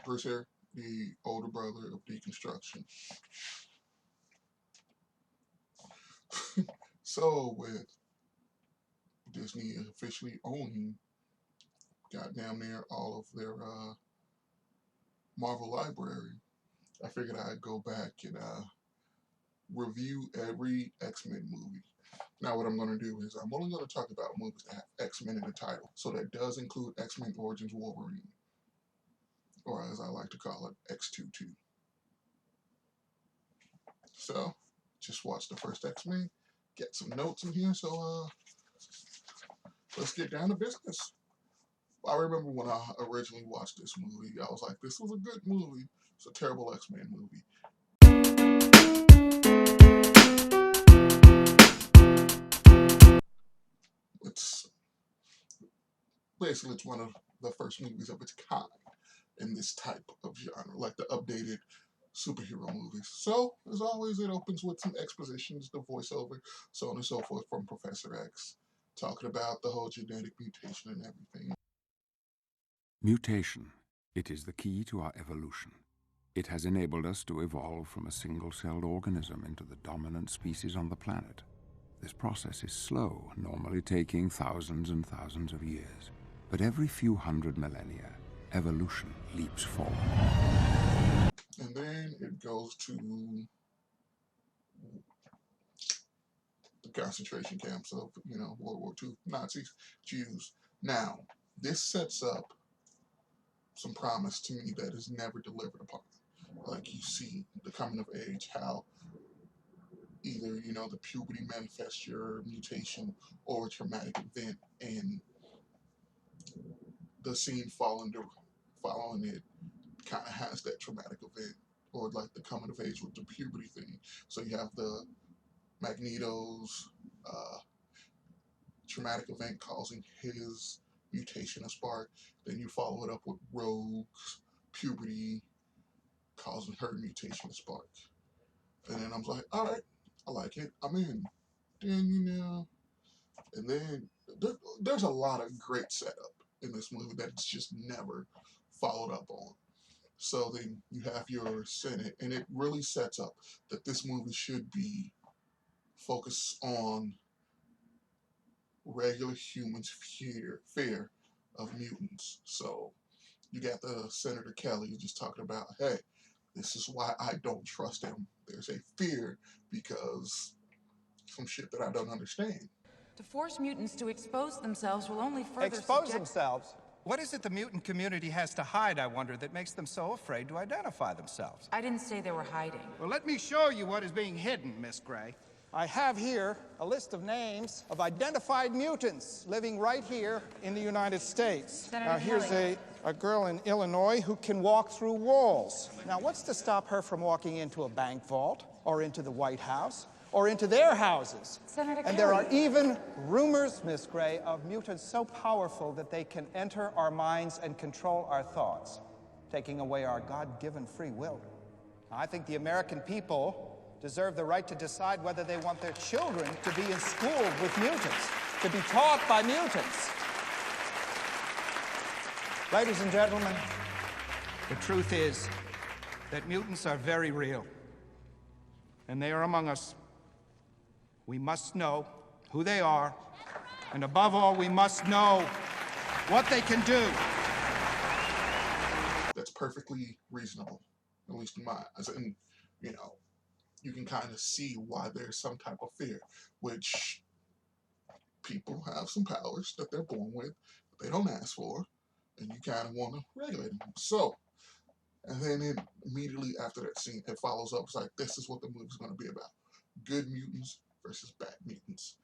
Bruce here, the older brother of Deconstruction. So, with Disney officially owning goddamn near all of their Marvel library, I figured I'd go back and review every X-Men movie. Now, what I'm going to do is I'm only going to talk about movies that have X-Men in the title. So that does include X-Men Origins Wolverine, or as I like to call it, X-22. So, just watch the first X-Men, get some notes in here, so let's get down to business. I remember when I originally watched this movie, I was like, this was a good movie. It's a terrible X-Men movie. It's basically, it's one of the first movies of its kind in this type of genre, like the updated superhero movies. So, as always, it opens with some expositions, the voiceover, so on and so forth from Professor X, talking about the whole genetic mutation and everything. Mutation. It is the key to our evolution. It has enabled us to evolve from a single-celled organism into the dominant species on the planet. This process is slow, normally taking thousands and thousands of years. But every few hundred millennia, evolution leaps forward. And then it goes to the concentration camps of, World War II, Nazis, Jews. Now, this sets up some promise to me that is never delivered upon. Like you see the coming of age, how either, the puberty manifests your mutation or a traumatic event, and the scene following it kind of has that traumatic event, or like the coming of age with the puberty thing. So you have the Magneto's traumatic event causing his mutation to spark. Then you follow it up with Rogue's puberty causing her mutation to spark. And then I'm like, all right, I like it. I'm in. Then, and then there's a lot of great setup in this movie that's just never followed up on. So then you have your Senate, and it really sets up that this movie should be focused on regular humans' fear of mutants. So you got the Senator Kelly just talking about, hey, this is why I don't trust him. There's a fear because some shit that I don't understand. To force mutants to expose themselves will only further expose themselves? What is it the mutant community has to hide, I wonder, that makes them so afraid to identify themselves? I didn't say they were hiding. Well, let me show you what is being hidden, Miss Gray. I have here a list of names of identified mutants living right here in the United States. Now, here's a girl in Illinois who can walk through walls. Now, what's to stop her from walking into a bank vault, or into the White House, or into their houses? Senator And there are even rumors, Miss Gray, of mutants so powerful that they can enter our minds and control our thoughts, taking away our God-given free will. Now, I think the American people deserve the right to decide whether they want their children to be in school with mutants, to be taught by mutants. Ladies and gentlemen, the truth is that mutants are very real, and they are among us. We must know who they are, and above all, we must know what they can do. That's perfectly reasonable, at least in my eyes. And, you can kind of see why there's some type of fear, which people have some powers that they're born with, that they don't ask for, and you kind of want to regulate them. So, and then immediately after that scene, it follows up. It's like, this is what the movie's going to be about. Good mutants versus bad mutants.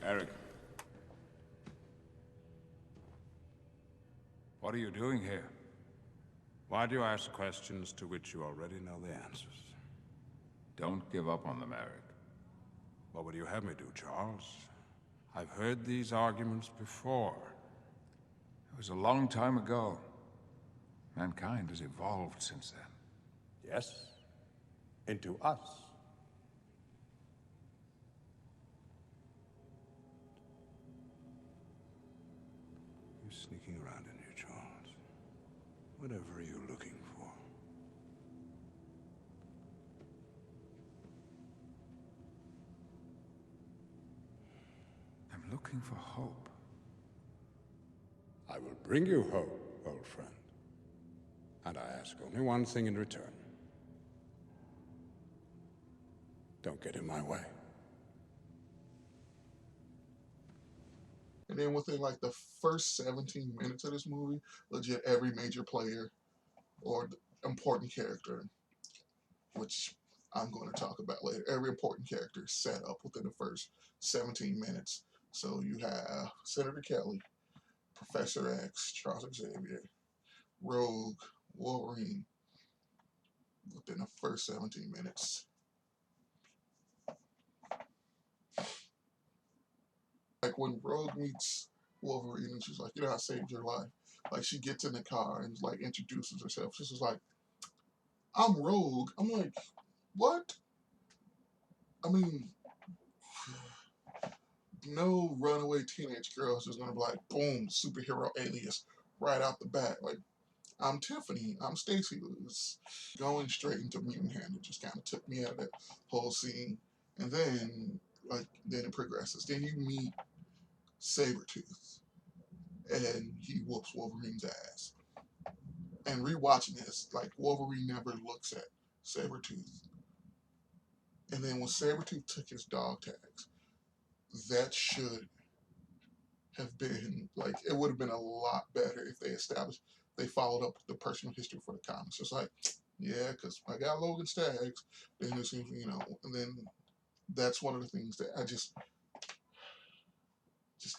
Eric. What are you doing here? Why do you ask questions to which you already know the answers? Don't give up on them, Eric. What would you have me do, Charles? I've heard these arguments before. It was a long time ago. Mankind has evolved since then. Yes, into us. You sneaking around in here, Charles. Whatever are you looking for? I'm looking for hope. I will bring you hope, old friend. And I ask only one thing in return. Don't get in my way. And then within like the first 17 minutes of this movie, legit every major player or important character, which I'm going to talk about later, every important character is set up within the first 17 minutes. So you have Senator Kelly, Professor X, Charles Xavier, Rogue, Wolverine, within the first 17 minutes. Like when Rogue meets Wolverine and she's like, you know, I saved your life. Like she gets in the car and like introduces herself. She's just like, I'm Rogue. I'm like, what? I mean, no runaway teenage girl is just gonna be like, boom, superhero alias right out the bat. Like, I'm Tiffany. I'm Stacy. It's going straight into Mutant Hand. It just kind of took me out of that whole scene. And then, like, then it progresses. Then you meet Sabretooth, and he whoops Wolverine's ass. And rewatching this, like, Wolverine never looks at Sabretooth. And then when Sabretooth took his dog tags, that should have been, like, it would have been a lot better if they followed up with the personal history for the comics. It's like, yeah, because I got Logan Staggs, then it seems, you know, and then that's one of the things that I just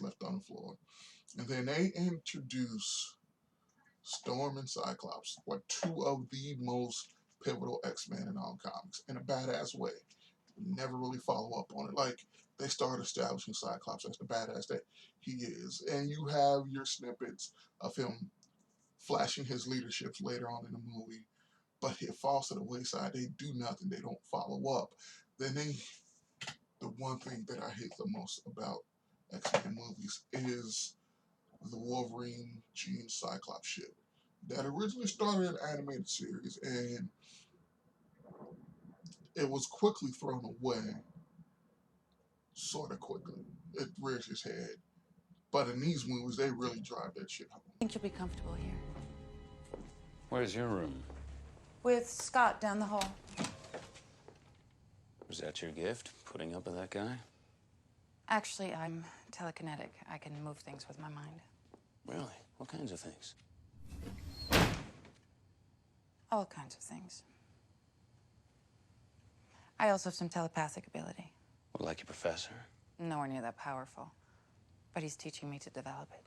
left on the floor. And then they introduce Storm and Cyclops, like two of the most pivotal X-Men in all comics, in a badass way. Never really follow up on it. Like, they start establishing Cyclops as the badass that he is. And you have your snippets of him flashing his leaderships later on in the movie, but it falls to the wayside. They do nothing. They don't follow up. The one thing that I hate the most about X-Men movies is the Wolverine Jean Cyclops ship that originally started an animated series, and it was quickly thrown away, sort of quickly. It rears its head. But in these movies, they really drive that shit home. I think you'll be comfortable here. Where's your room? With Scott down the hall. Was that your gift, putting up with that guy? Actually, I'm telekinetic. I can move things with my mind. Really? What kinds of things? All kinds of things. I also have some telepathic ability. Well, like your professor? Nowhere near that powerful. But he's teaching me to develop it.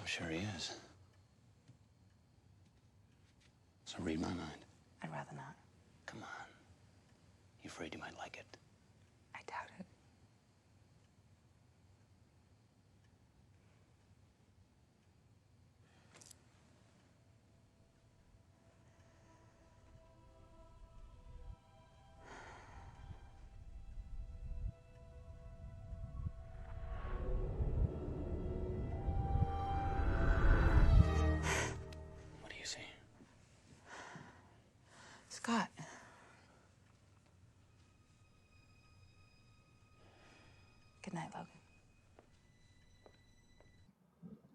I'm sure he is. So read my mind. I'd rather not. Come on. You afraid you might like it? I doubt it. What do you see? Scott. Good night, Logan.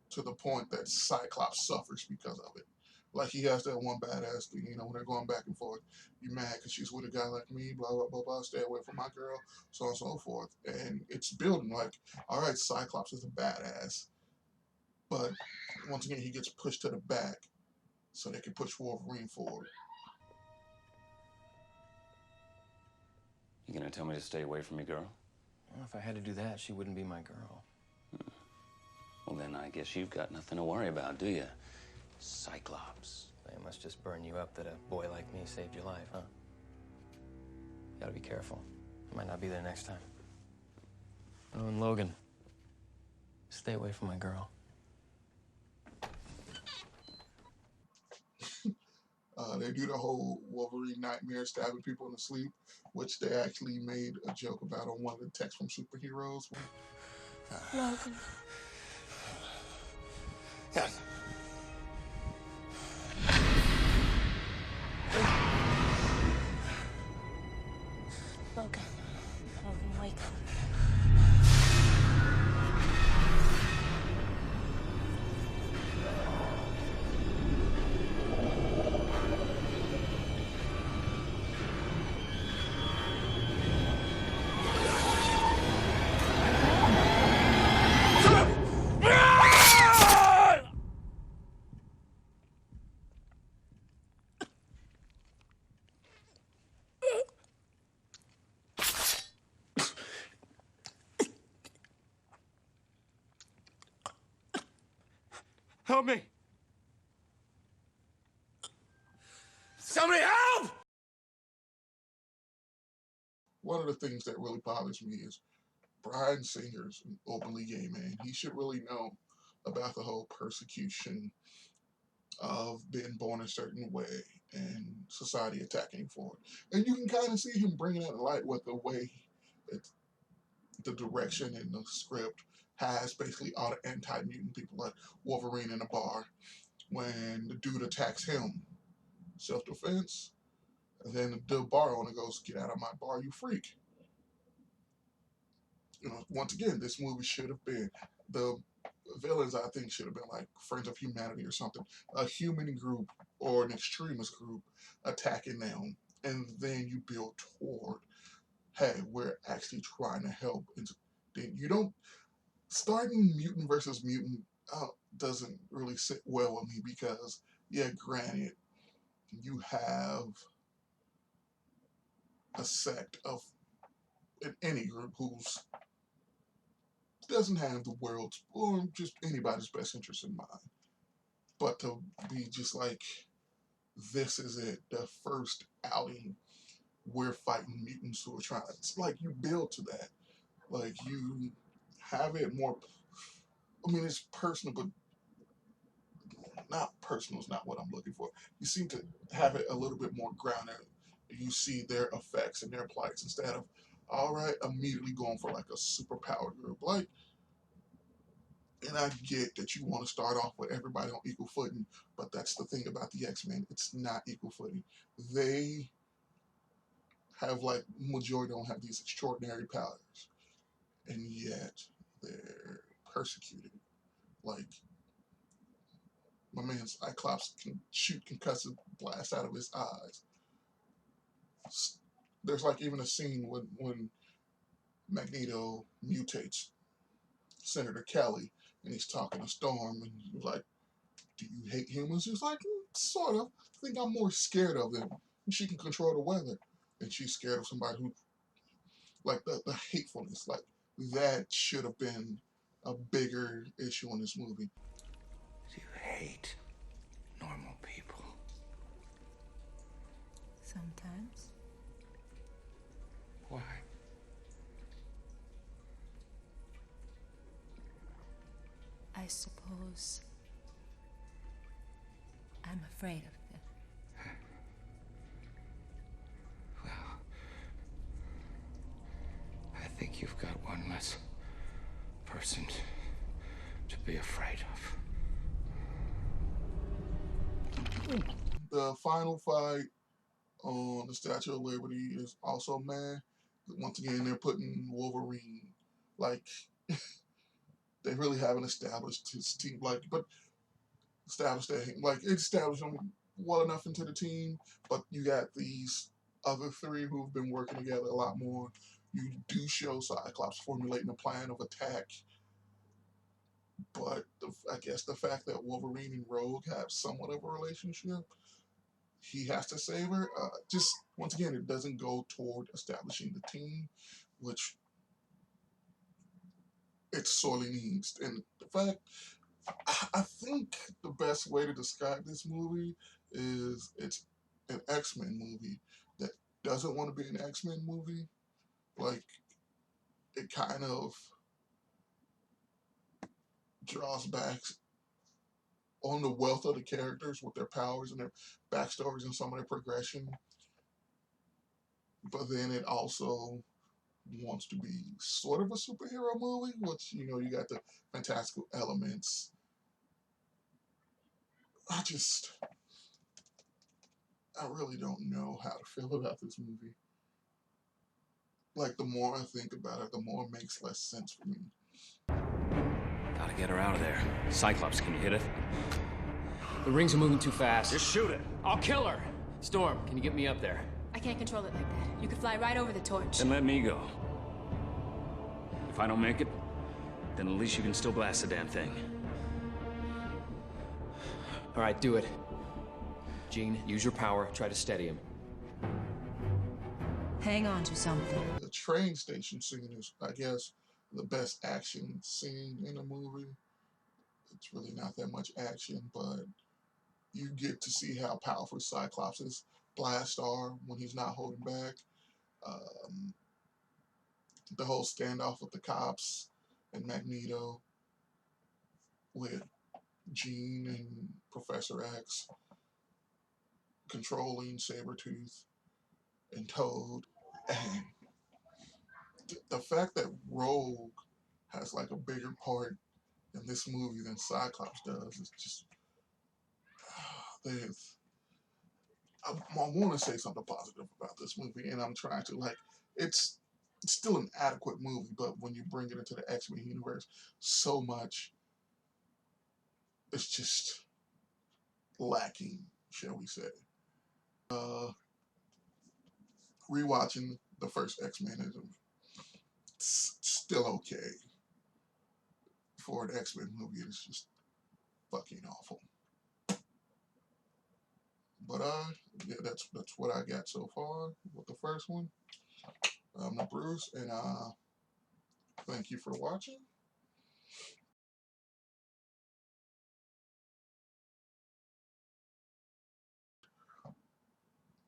To the point that Cyclops suffers because of it. Like, he has that one badass thing, you know, when they're going back and forth. You mad because she's with a guy like me, blah, blah, blah, blah, stay away from my girl, so on and so forth. And it's building like, all right, Cyclops is a badass. But once again, he gets pushed to the back so they can push Wolverine forward. You gonna tell me to stay away from your girl? Well, if I had to do that, she wouldn't be my girl. Well, then I guess you've got nothing to worry about, do you? Cyclops. It must just burn you up that a boy like me saved your life, huh? You gotta be careful. I might not be there next time. Oh, and Logan, stay away from my girl. They do the whole Wolverine nightmare stabbing people in the sleep, which they actually made a joke about on one of the texts from Superheroes. Logan. Yes. Logan. Logan, wake up. Help me! Somebody help! One of the things that really bothers me is Bryan Singer's an openly gay man. He should really know about the whole persecution of being born a certain way and society attacking him for it. And you can kind of see him bringing it to light with the way that the direction in the script has basically all the anti-mutant people, like Wolverine in a bar. When the dude attacks him, self-defense, and then the bar owner goes, "Get out of my bar, you freak." You know, once again, this movie should have been the villains. I think should have been like Friends of Humanity or something, a human group or an extremist group attacking them, and then you build toward, hey, we're actually trying to help. And then you don't starting mutant versus mutant doesn't really sit well with me because, yeah, granted, you have a sect of in any group who's doesn't have the world's or just anybody's best interest in mind. But to be just like, this is it, the first outing, we're fighting mutants who are trying to, it's like you build to that. Like you have it more, I mean, it's personal, but not personal is not what I'm looking for. You seem to have it a little bit more grounded. You see their effects and their plights instead of, all right, immediately going for like a superpower group. Like, and I get that you want to start off with everybody on equal footing, but that's the thing about the X-Men. It's not equal footing. They have, like, majority don't have these extraordinary powers, and yet they're persecuted. Like, my man Cyclops can shoot concussive blasts out of his eyes. There's like even a scene when Magneto mutates Senator Kelly, and he's talking to Storm, and he's like, "Do you hate humans?" He's like, "Sort of. I think I'm more scared of them. And she can control the weather, and she's scared of somebody who, like the hatefulness, like that should have been a bigger issue in this movie." You hate normal people. Sometimes. Why? I suppose I'm afraid of them. Well, I think you've got one less person to be afraid of. The final fight on the Statue of Liberty is also, man, once again, they're putting Wolverine, like, they really haven't established his team, like, but established that, like, it established him well enough into the team, but you got these other three who've been working together a lot more. You do show Cyclops formulating a plan of attack, but I guess the fact that Wolverine and Rogue have somewhat of a relationship, he has to save her. Just once again, it doesn't go toward establishing the team, which it sorely needs. And the fact, I think the best way to describe this movie is it's an X-Men movie that doesn't want to be an X-Men movie. Like, it kind of draws back on the wealth of the characters with their powers and their backstories and some of their progression. But then it also wants to be sort of a superhero movie, which, you know, you got the fantastical elements I really don't know how to feel about this movie. Like, the more I think about it, the more it makes less sense for me. Gotta get her out of there. Cyclops, can you hit it? The rings are moving too fast. Just shoot it. I'll kill her! Storm, can you get me up there? I can't control it like that. You could fly right over the torch. Then let me go. If I don't make it, then at least you can still blast the damn thing. All right, do it. Jean, use your power. Try to steady him. Hang on to something. The train station scene is, I guess, the best action scene in the movie. It's really not that much action, but you get to see how powerful Cyclops' blasts are when he's not holding back. The whole standoff with the cops and Magneto, with Jean and Professor X controlling Sabretooth and Toad, and the fact that Rogue has like a bigger part in this movie than Cyclops does is just I want to say something positive about this movie, and I'm trying to. Like, it's still an adequate movie, but when you bring it into the X-Men universe, so much is just lacking, shall we say. Rewatching the first X-Men is still okay for an X-Men movie. It's just fucking awful. But yeah, that's what I got so far with the first one. I'm theBRUCE, and thank you for watching.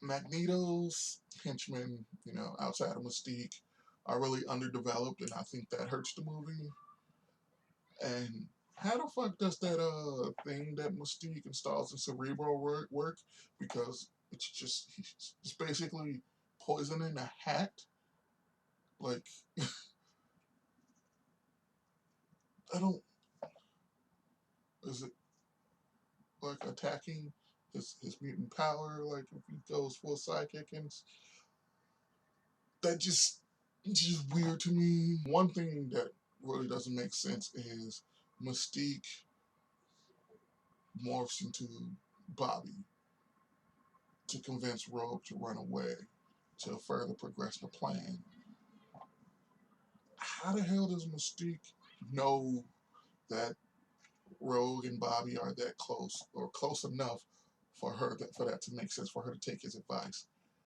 Magneto's henchmen, outside of Mystique, are really underdeveloped, and I think that hurts the movie. And how the fuck does that thing that Mystique installs in Cerebro work? Because it's basically poisoning a hat. Like, I don't. Is it like attacking his mutant power? Like, if he goes full psychic, and that just it's just weird to me. One thing that really doesn't make sense is Mystique morphs into Bobby to convince Rogue to run away to further progress the plan. How the hell does Mystique know that Rogue and Bobby are that close, or close enough for that to make sense, for her to take his advice?